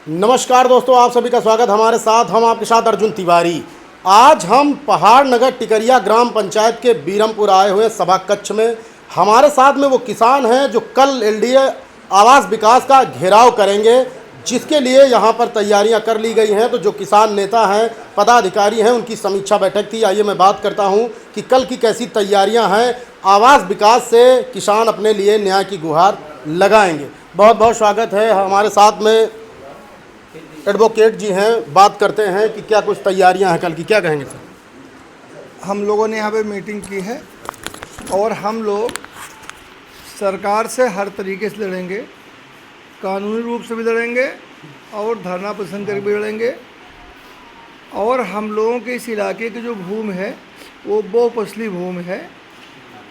नमस्कार दोस्तों, आप सभी का स्वागत। हमारे साथ हम आपके साथ अर्जुन तिवारी। आज हम पहाड़ नगर टिकरिया ग्राम पंचायत के बीरमपुर आए हुए सभा कक्ष में। हमारे साथ में वो किसान हैं जो कल एलडीए आवास विकास का घेराव करेंगे, जिसके लिए यहाँ पर तैयारियाँ कर ली गई हैं। तो जो किसान नेता हैं, पदाधिकारी हैं, उनकी समीक्षा बैठक थी। आइए मैं बात करता हूँ कि कल की कैसी तैयारियाँ हैं। आवास विकास से किसान अपने लिए न्याय की गुहार लगाएंगे। बहुत बहुत स्वागत है। हमारे साथ में एडवोकेट जी हैं, बात करते हैं कि क्या कुछ तैयारियां हैं कल की, क्या कहेंगे सर? हम लोगों ने यहाँ पे मीटिंग की है और हम लोग सरकार से हर तरीके से लड़ेंगे, कानूनी रूप से भी लड़ेंगे और धरना प्रदर्शन करके भी लड़ेंगे। और हम लोगों के इस इलाके की जो भूमि है वो बहुफसली भूमि है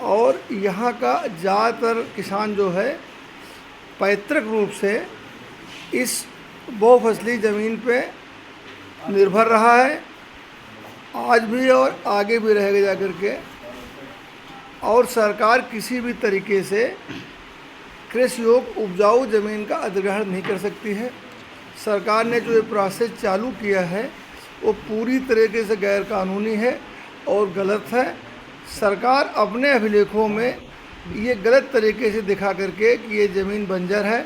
और यहाँ का ज़्यादातर किसान जो है पैतृक रूप से इस बहुफसली ज़मीन पे निर्भर रहा है, आज भी और आगे भी रहेगा जा कर के। और सरकार किसी भी तरीके से कृषि योग्य उपजाऊ ज़मीन का अधिग्रहण नहीं कर सकती है। सरकार ने जो ये प्रोसेस चालू किया है वो पूरी तरीके से गैर कानूनी है और गलत है। सरकार अपने अभिलेखों में ये गलत तरीके से दिखा करके कि ये ज़मीन बंजर है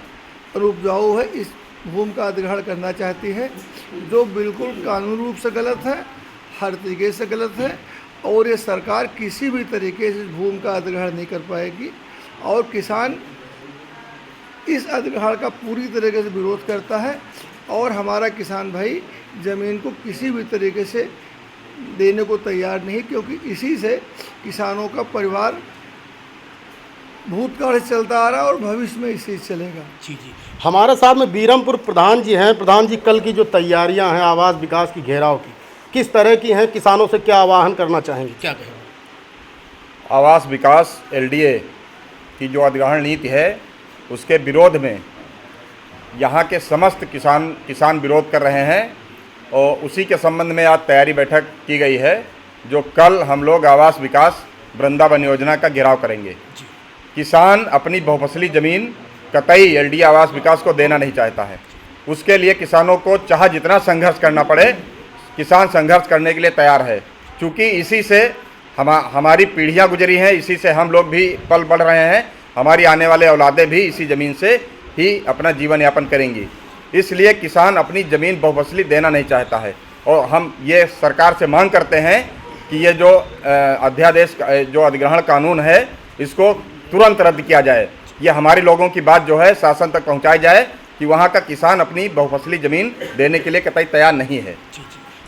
और उपजाऊ है, इस भूमि का अधिग्रहण करना चाहती है, जो बिल्कुल कानूनी रूप से गलत है, हर तरीके से गलत है। और ये सरकार किसी भी तरीके से भूमि का अधिग्रहण नहीं कर पाएगी और किसान इस अधिग्रहण का पूरी तरीके से विरोध करता है। और हमारा किसान भाई ज़मीन को किसी भी तरीके से देने को तैयार नहीं, क्योंकि इसी से किसानों का परिवार भूतकाल से चलता आ रहा है और भविष्य में इसी से चलेगा। जी। हमारे साथ में बीरमपुर प्रधान जी हैं। प्रधान जी, कल की जो तैयारियां हैं आवास विकास की घेराव की, किस तरह की हैं? किसानों से क्या आह्वान करना चाहेंगे, क्या कहेंगे? आवास विकास एलडीए की जो अधिग्रहण नीति है उसके विरोध में यहाँ के समस्त किसान विरोध कर रहे हैं और उसी के संबंध में आज तैयारी बैठक की गई है, जो कल हम लोग आवास विकास वृंदावन योजना का घेराव करेंगे। किसान अपनी बहुफसली ज़मीन कतई एलडीए आवास विकास को देना नहीं चाहता है। उसके लिए किसानों को चाहे जितना संघर्ष करना पड़े, किसान संघर्ष करने के लिए तैयार है। क्योंकि इसी से हमारी पीढ़ियां गुजरी हैं, इसी से हम लोग भी पल बढ़ रहे हैं, हमारी आने वाले औलादें भी इसी ज़मीन से ही अपना जीवन यापन करेंगी। इसलिए किसान अपनी ज़मीन बहुफसली देना नहीं चाहता है और हम ये सरकार से मांग करते हैं कि ये जो अध्यादेश जो अधिग्रहण कानून है इसको तुरंत रद्द किया जाए। ये हमारे लोगों की बात जो है शासन तक पहुंचाई जाए कि वहाँ का किसान अपनी बहुफसली ज़मीन देने के लिए कतई तैयार नहीं है।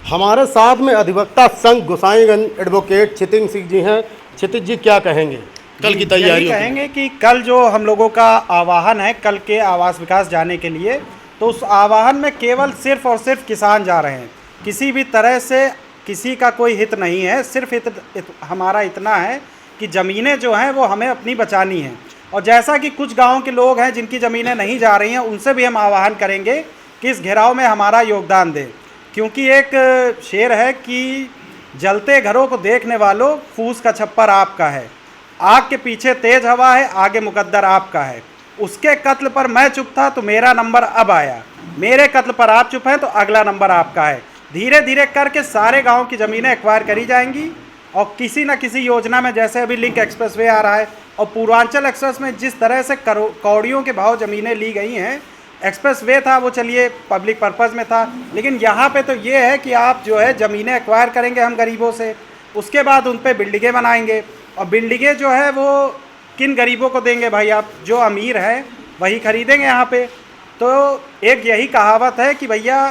हमारे साथ में अधिवक्ता संघ गोसाईगंज एडवोकेट छितिन सिंह जी हैं। छितिन जी, क्या कहेंगे कल की तैयारी? कहेंगे कि कल जो हम लोगों का आवाहन है कल के आवास विकास जाने के लिए, तो उस आवाहन में केवल सिर्फ और सिर्फ किसान जा रहे हैं। किसी भी तरह से किसी का कोई हित नहीं है। सिर्फ हमारा इतना है कि ज़मीनें जो हैं वो हमें अपनी बचानी हैं। और जैसा कि कुछ गाँव के लोग हैं जिनकी ज़मीनें नहीं जा रही हैं, उनसे भी हम आह्वान करेंगे कि इस घेराव में हमारा योगदान दें। क्योंकि एक शेर है कि जलते घरों को देखने वालों, फूस का छप्पर आपका है, आग के पीछे तेज हवा है, आगे मुकद्दर आपका है। उसके कत्ल पर मैं चुप था तो मेरा नंबर अब आया, मेरे कत्ल पर आप चुप हैं तो अगला नंबर आपका है। धीरे धीरे करके सारे गाँव की ज़मीनें एक्वायर करी जाएंगी और किसी न किसी योजना में, जैसे अभी लिंक एक्सप्रेसवे आ रहा है और पूर्वांचल एक्सप्रेस में जिस तरह से कौड़ियों के भाव ज़मीनें ली गई हैं, एक्सप्रेस वे था वो चलिए पब्लिक पर्पज़ में था, लेकिन यहाँ पे तो ये है कि आप जो है ज़मीनें एक्वायर करेंगे हम गरीबों से, उसके बाद उन पे बिल्डिंगें बनाएंगे। और बिल्डिंगें जो है वो किन गरीबों को देंगे भाई? आप जो अमीर हैं वही खरीदेंगे यहाँ पे। तो एक यही कहावत है कि भैया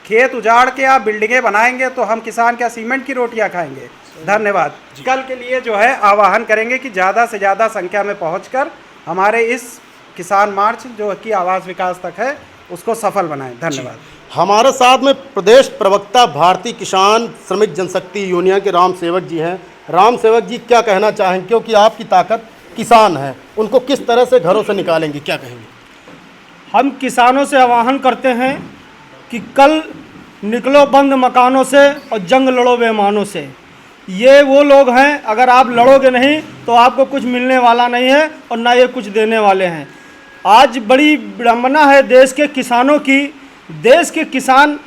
खेत उजाड़ के आप बिल्डिंगें बनाएंगे तो हम किसान क्या सीमेंट की रोटियाँ खाएंगे? धन्यवाद। कल के लिए जो है आह्वान करेंगे कि ज़्यादा से ज़्यादा संख्या में पहुँचकर हमारे इस किसान मार्च जो कि आवास विकास तक है उसको सफल बनाएं। धन्यवाद। हमारे साथ में प्रदेश प्रवक्ता भारतीय किसान श्रमिक जनशक्ति यूनियन के राम सेवक जी हैं। राम सेवक जी, क्या कहना चाहेंगे? क्योंकि आपकी ताकत किसान है, उनको किस तरह से घरों से निकालेंगे, क्या कहेंगे? हम किसानों से आह्वान करते हैं कि कल निकलो बंद मकानों से और जंग लड़ो बेईमानों से। ये वो लोग हैं, अगर आप लड़ोगे नहीं तो आपको कुछ मिलने वाला नहीं है और ना ये कुछ देने वाले हैं। आज बड़ी विडंबना है देश के किसानों की, देश के किसान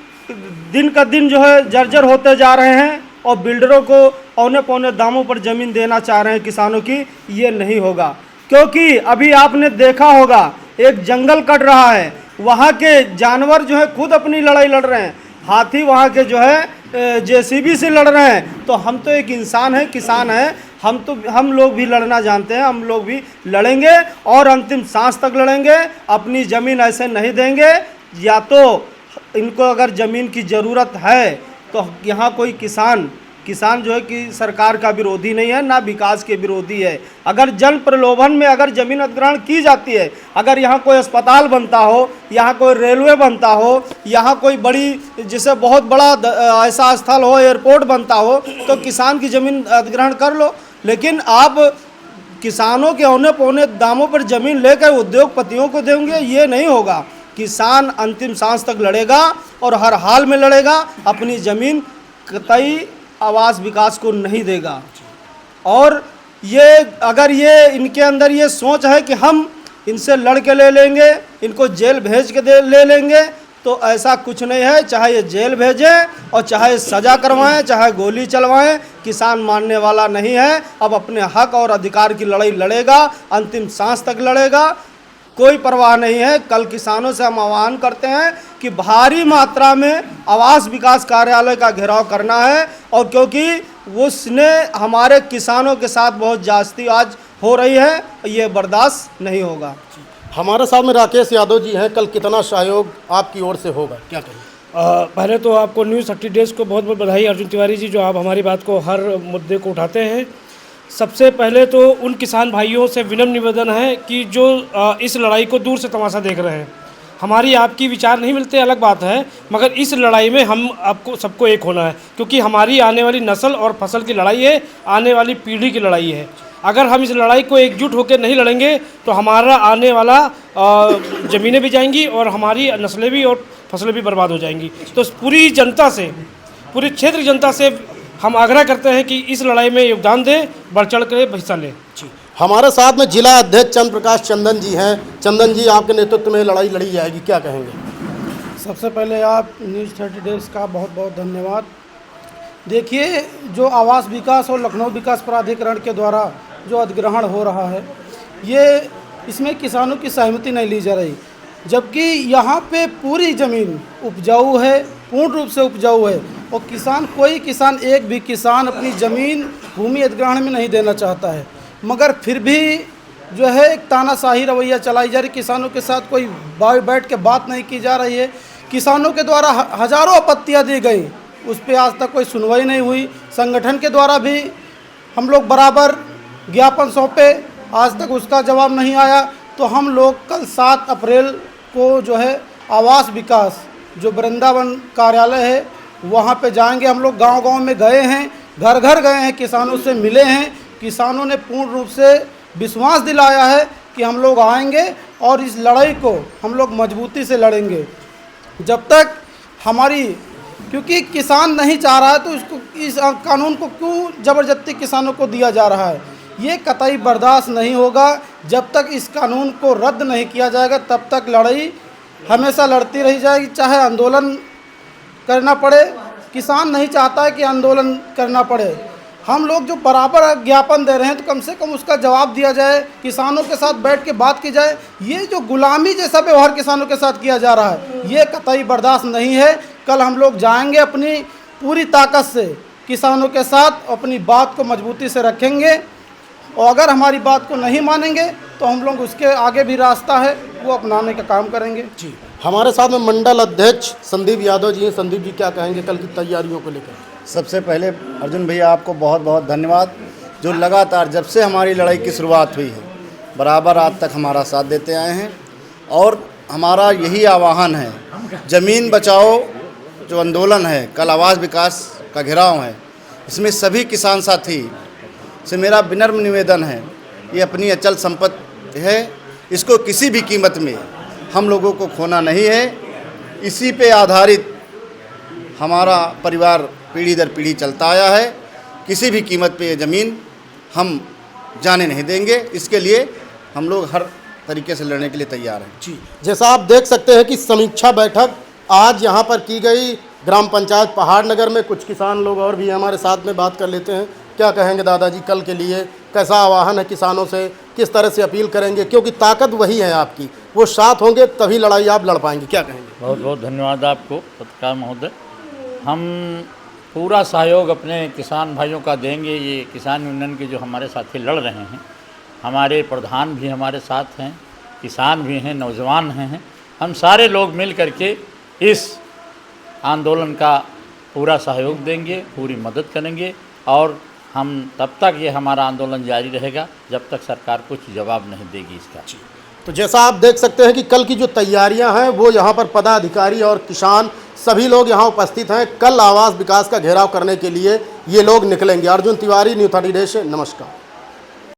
दिन का दिन जो है जर्जर होते जा रहे हैं और बिल्डरों को औने पौने दामों पर ज़मीन देना चाह रहे हैं किसानों की। ये नहीं होगा, क्योंकि अभी आपने देखा होगा एक जंगल कट रहा है, वहाँ के जानवर जो है खुद अपनी लड़ाई लड़ रहे हैं, हाथी वहाँ के जो है जेसीबी से लड़ रहे हैं। तो हम तो एक इंसान हैं, किसान हैं, हम लोग भी लड़ना जानते हैं, हम लोग भी लड़ेंगे और अंतिम सांस तक लड़ेंगे। अपनी ज़मीन ऐसे नहीं देंगे। या तो इनको अगर ज़मीन की ज़रूरत है तो यहाँ कोई किसान जो है कि सरकार का विरोधी नहीं है, ना विकास के विरोधी है। अगर जन प्रलोभन में अगर ज़मीन अधिग्रहण की जाती है, अगर यहाँ कोई अस्पताल बनता हो, यहाँ कोई रेलवे बनता हो, यहाँ कोई बड़ी जैसे बहुत बड़ा ऐसा स्थल हो, एयरपोर्ट बनता हो, तो किसान की ज़मीन अधिग्रहण कर लो। लेकिन आप किसानों के औने पौने दामों पर ज़मीन लेकर उद्योगपतियों को देंगे, ये नहीं होगा। किसान अंतिम सांस तक लड़ेगा और हर हाल में लड़ेगा, अपनी ज़मीन कतई आवास विकास को नहीं देगा। और ये अगर ये इनके अंदर ये सोच है कि हम इनसे लड़ के ले लेंगे, इनको जेल भेज के ले लेंगे, तो ऐसा कुछ नहीं है। चाहे ये जेल भेजें और चाहे सज़ा करवाएं, चाहे गोली चलवाएं, किसान मानने वाला नहीं है। अब अपने हक और अधिकार की लड़ाई लड़ेगा, अंतिम सांस तक लड़ेगा, कोई परवाह नहीं है। कल किसानों से हम आह्वान करते हैं कि भारी मात्रा में आवास विकास कार्यालय का घेराव करना है, और क्योंकि उसने हमारे किसानों के साथ बहुत ज्यादती आज हो रही है, ये बर्दाश्त नहीं होगा। हमारे साथ में राकेश यादव जी हैं। कल कितना सहयोग आपकी ओर से होगा, क्या कहें? पहले तो आपको न्यूज़ 30 डेज़ को बहुत बहुत बधाई अर्जुन तिवारी जी, जो आप हमारी बात को हर मुद्दे को उठाते हैं। सबसे पहले तो उन किसान भाइयों से विनम्र निवेदन है कि जो इस लड़ाई को दूर से तमाशा देख रहे हैं, हमारी आपकी विचार नहीं मिलते अलग बात है, मगर इस लड़ाई में हम आपको सबको एक होना है, क्योंकि हमारी आने वाली नस्ल और फसल की लड़ाई है, आने वाली पीढ़ी की लड़ाई है। अगर हम इस लड़ाई को एकजुट होकर नहीं लड़ेंगे तो हमारा आने वाला ज़मीनें भी जाएंगी और हमारी नस्लें भी और फसलें भी बर्बाद हो जाएंगी। तो पूरी जनता से, पूरी क्षेत्र की जनता से हम आग्रह करते हैं कि इस लड़ाई में योगदान दें, बढ़ चढ़ कर हिस्सा लें। हमारे साथ में जिला अध्यक्ष चंद्र प्रकाश चंदन जी हैं। चंदन जी, आपके नेतृत्व में लड़ाई लड़ी जाएगी, क्या कहेंगे? सबसे पहले आप न्यूज़ 30 डेज़ का बहुत बहुत धन्यवाद। देखिए, जो आवास विकास और लखनऊ विकास प्राधिकरण के द्वारा जो अधिग्रहण हो रहा है, ये इसमें किसानों की सहमति नहीं ली जा रही, जबकि यहाँ पे पूरी ज़मीन उपजाऊ है, पूर्ण रूप से उपजाऊ है, और कोई किसान एक भी किसान अपनी ज़मीन भूमि अधिग्रहण में नहीं देना चाहता है। मगर फिर भी जो है एक तानाशाही रवैया चलाई जा रही, किसानों के साथ कोई बैठ के बात नहीं की जा रही है। किसानों के द्वारा हज़ारों आपत्तियाँ दी गई, उस पर आज तक कोई सुनवाई नहीं हुई। संगठन के द्वारा भी हम लोग बराबर ज्ञापन सौंपे, आज तक उसका जवाब नहीं आया। तो हम लोग कल 7 अप्रैल को जो है आवास विकास जो वृंदावन कार्यालय है वहाँ पे जाएंगे। हम लोग गांव-गांव में गए हैं, घर घर गए हैं, किसानों से मिले हैं। किसानों ने पूर्ण रूप से विश्वास दिलाया है कि हम लोग आएंगे और इस लड़ाई को हम लोग मजबूती से लड़ेंगे। जब तक हमारी, क्योंकि किसान नहीं चाह रहा है तो इस कानून को क्यों ज़बरदस्ती किसानों को दिया जा रहा है, ये कतई बर्दाश्त नहीं होगा। जब तक इस कानून को रद्द नहीं किया जाएगा तब तक लड़ाई हमेशा लड़ती रही जाएगी, चाहे आंदोलन करना पड़े। किसान नहीं चाहता है कि आंदोलन करना पड़े। हम लोग जो बराबर ज्ञापन दे रहे हैं तो कम से कम उसका जवाब दिया जाए, किसानों के साथ बैठ के बात की जाए। ये जो गुलामी जैसा व्यवहार किसानों के साथ किया जा रहा है, ये कतई बर्दाश्त नहीं है। कल हम लोग जाएंगे अपनी पूरी ताकत से किसानों के साथ, अपनी बात को मजबूती से रखेंगे, और अगर हमारी बात को नहीं मानेंगे तो हम लोग उसके आगे भी रास्ता है वो अपनाने का काम करेंगे। जी, हमारे साथ में मंडल अध्यक्ष संदीप यादव जी हैं। संदीप जी, क्या कहेंगे कल की तैयारियों को लेकर? सबसे पहले अर्जुन भैया आपको बहुत बहुत धन्यवाद, जो लगातार जब से हमारी लड़ाई की शुरुआत हुई है बराबर आज तक हमारा साथ देते आए हैं। और हमारा यही आह्वान है, ज़मीन बचाओ जो आंदोलन है, कल आवास विकास का घेराव है, इसमें सभी किसान साथी से मेरा विनम्र निवेदन है, ये अपनी अचल संपत्ति है, इसको किसी भी कीमत में हम लोगों को खोना नहीं है। इसी पे आधारित हमारा परिवार पीढ़ी दर पीढ़ी चलता आया है। किसी भी कीमत पे ये ज़मीन हम जाने नहीं देंगे। इसके लिए हम लोग हर तरीके से लड़ने के लिए तैयार हैं। जी, जैसा आप देख सकते हैं कि समीक्षा बैठक आज यहाँ पर की गई ग्राम पंचायत पहाड़ नगर में। कुछ किसान लोग और भी हमारे साथ में, बात कर लेते हैं। क्या कहेंगे दादाजी कल के लिए, कैसा आह्वान है किसानों से, किस तरह से अपील करेंगे, क्योंकि ताकत वही है आपकी, वो साथ होंगे तभी लड़ाई आप लड़ पाएंगे, क्या कहेंगे? बहुत बहुत धन्यवाद आपको पत्रकार महोदय। हम पूरा सहयोग अपने किसान भाइयों का देंगे। ये किसान यूनियन के जो हमारे साथी लड़ रहे हैं, हमारे प्रधान भी हमारे साथ हैं, किसान भी हैं, नौजवान हैं, हम सारे लोग मिल करके इस आंदोलन का पूरा सहयोग देंगे, पूरी मदद करेंगे और हम तब तक ये हमारा आंदोलन जारी रहेगा जब तक सरकार कुछ जवाब नहीं देगी इसका। तो जैसा आप देख सकते हैं कि कल की जो तैयारियां हैं वो यहाँ पर पदाधिकारी और किसान सभी लोग यहाँ उपस्थित हैं। कल आवास विकास का घेराव करने के लिए ये लोग निकलेंगे। अर्जुन तिवारी, न्यूज़ 30 डे से नमस्कार।